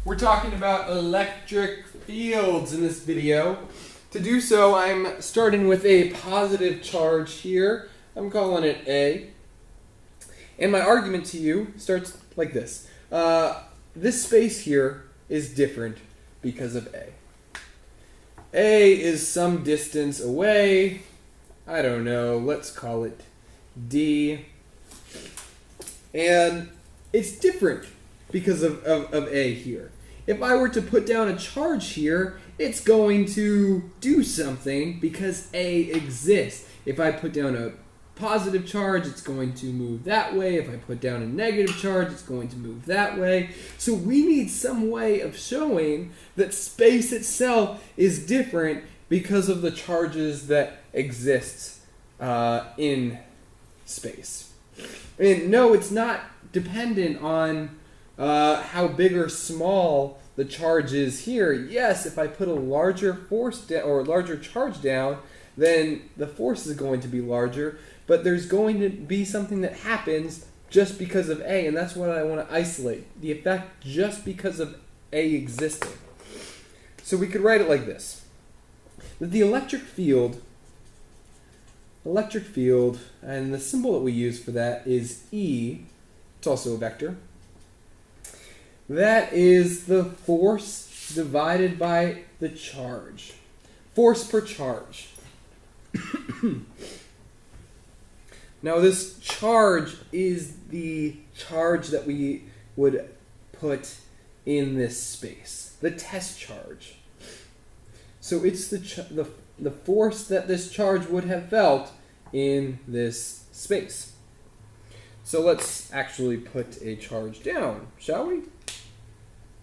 We're talking about electric fields in this video. To do so, I'm starting with a positive charge here. I'm calling it A. And my argument to you starts like this. This space here is different because of A. A is some distance away. I don't know, let's call it D. And it's different because of A here. If I were to put down a charge here, it's going to do something because A exists. If I put down a positive charge, it's going to move that way. If I put down a negative charge, it's going to move that way. So we need some way of showing that space itself is different because of the charges that exist in space. And no, it's not dependent on how big or small the charge is here. Yes, if I put a larger force down or a larger charge down, then the force is going to be larger, but there's going to be something that happens just because of A, and that's what I want to isolate. The effect just because of A existing. So we could write it like this. That the electric field, and the symbol that we use for that is E. It's also a vector. That is the force divided by the charge. Force per charge. Now this charge is the charge that we would put in this space. The test charge. So it's the force that this charge would have felt in this space. So let's actually put a charge down, shall we?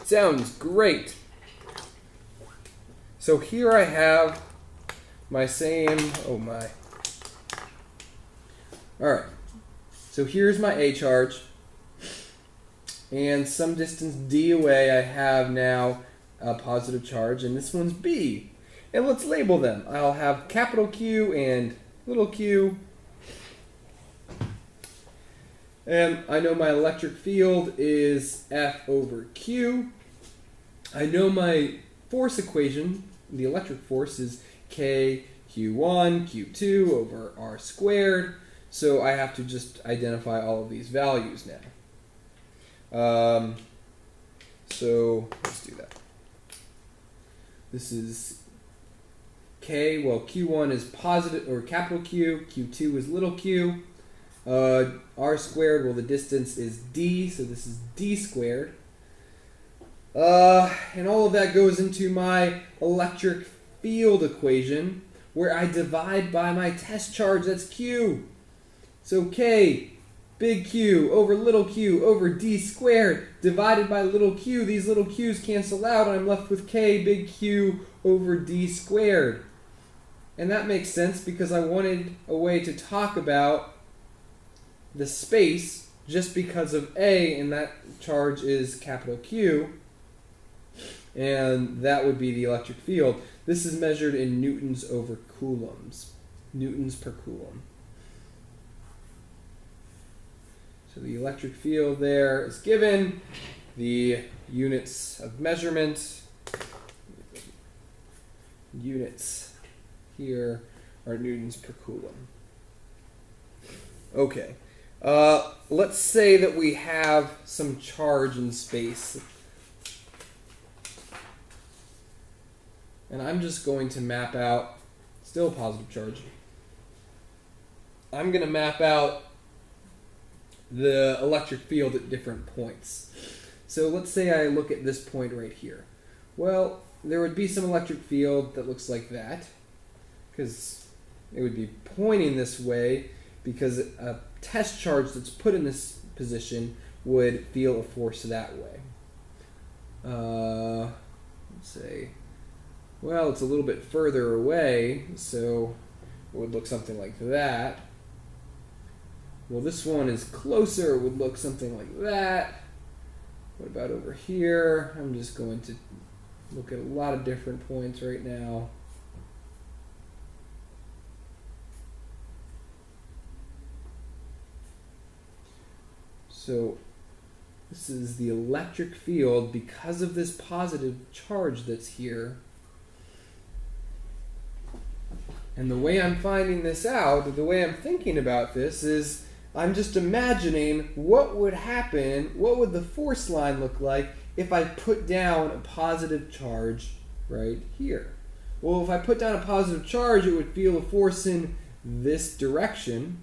Sounds great. So here I have my same, Alright, so here's my A charge. And some distance D away I have now a positive charge, and this one's B. And let's label them. I'll have capital Q and little q. And I know my electric field is F over Q. I know my force equation, the electric force, is K Q1 Q2 over R squared. So I have to just identify all of these values now. So let's do that. This is K, well Q1 is positive, or capital Q, Q2 is little q. R squared, well the distance is D, so this is D squared. And all of that goes into my electric field equation, where I divide by my test charge, that's Q. So K, big Q, over little q, over D squared, divided by little q. These little q's cancel out, and I'm left with K, big Q, over D squared. And that makes sense because I wanted a way to talk about the space just because of A, and that charge is capital Q, and that would be the electric field. This is measured in newtons over coulombs, newtons per coulomb. So the electric field there is given. The units of measurement, units here are newtons per coulomb. Okay. Let's say that we have some charge in space. And I'm just going to map out, still a positive charge. I'm going to map out the electric field at different points. So let's say I look at this point right here. Well, there would be some electric field that looks like that, because it would be pointing this way, because a test charge that's put in this position would feel a force that way. Let's say, well, it's a little bit further away, so it would look something like that. Well, this one is closer, it would look something like that. What about over here? I'm just going to look at a lot of different points right now. So This is the electric field because of this positive charge that's here. And the way I'm finding this out, the way I'm thinking about this is I'm just imagining what would happen, what would the force line look like if I put down a positive charge right here. Well, if I put down a positive charge, it would feel a force in this direction.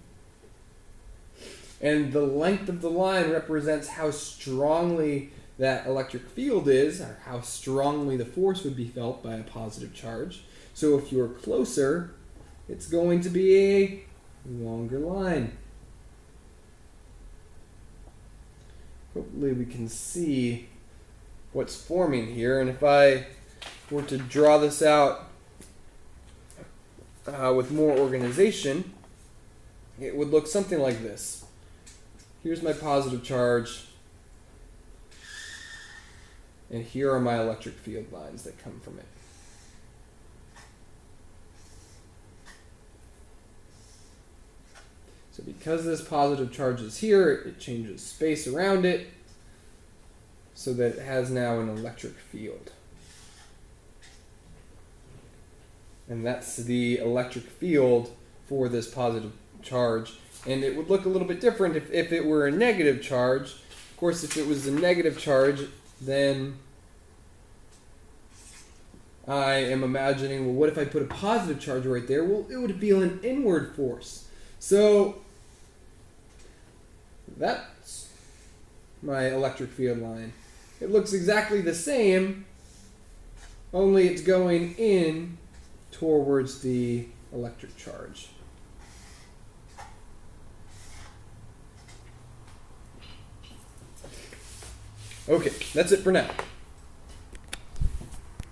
And the length of the line represents how strongly that electric field is, or how strongly the force would be felt by a positive charge. So if you're closer, it's going to be a longer line. Hopefully we can see what's forming here. And if I were to draw this out with more organization, it would look something like this. Here's my positive charge, and here are my electric field lines that come from it. So because this positive charge is here, it changes space around it so that it has now an electric field. And that's the electric field for this positive charge. And it would look a little bit different if it were a negative charge. Of course, if it was a negative charge, then I am imagining, well, what if I put a positive charge right there? Well, it would feel an inward force. So that's my electric field line. It looks exactly the same, only it's going in towards the electric charge. Okay, that's it for now.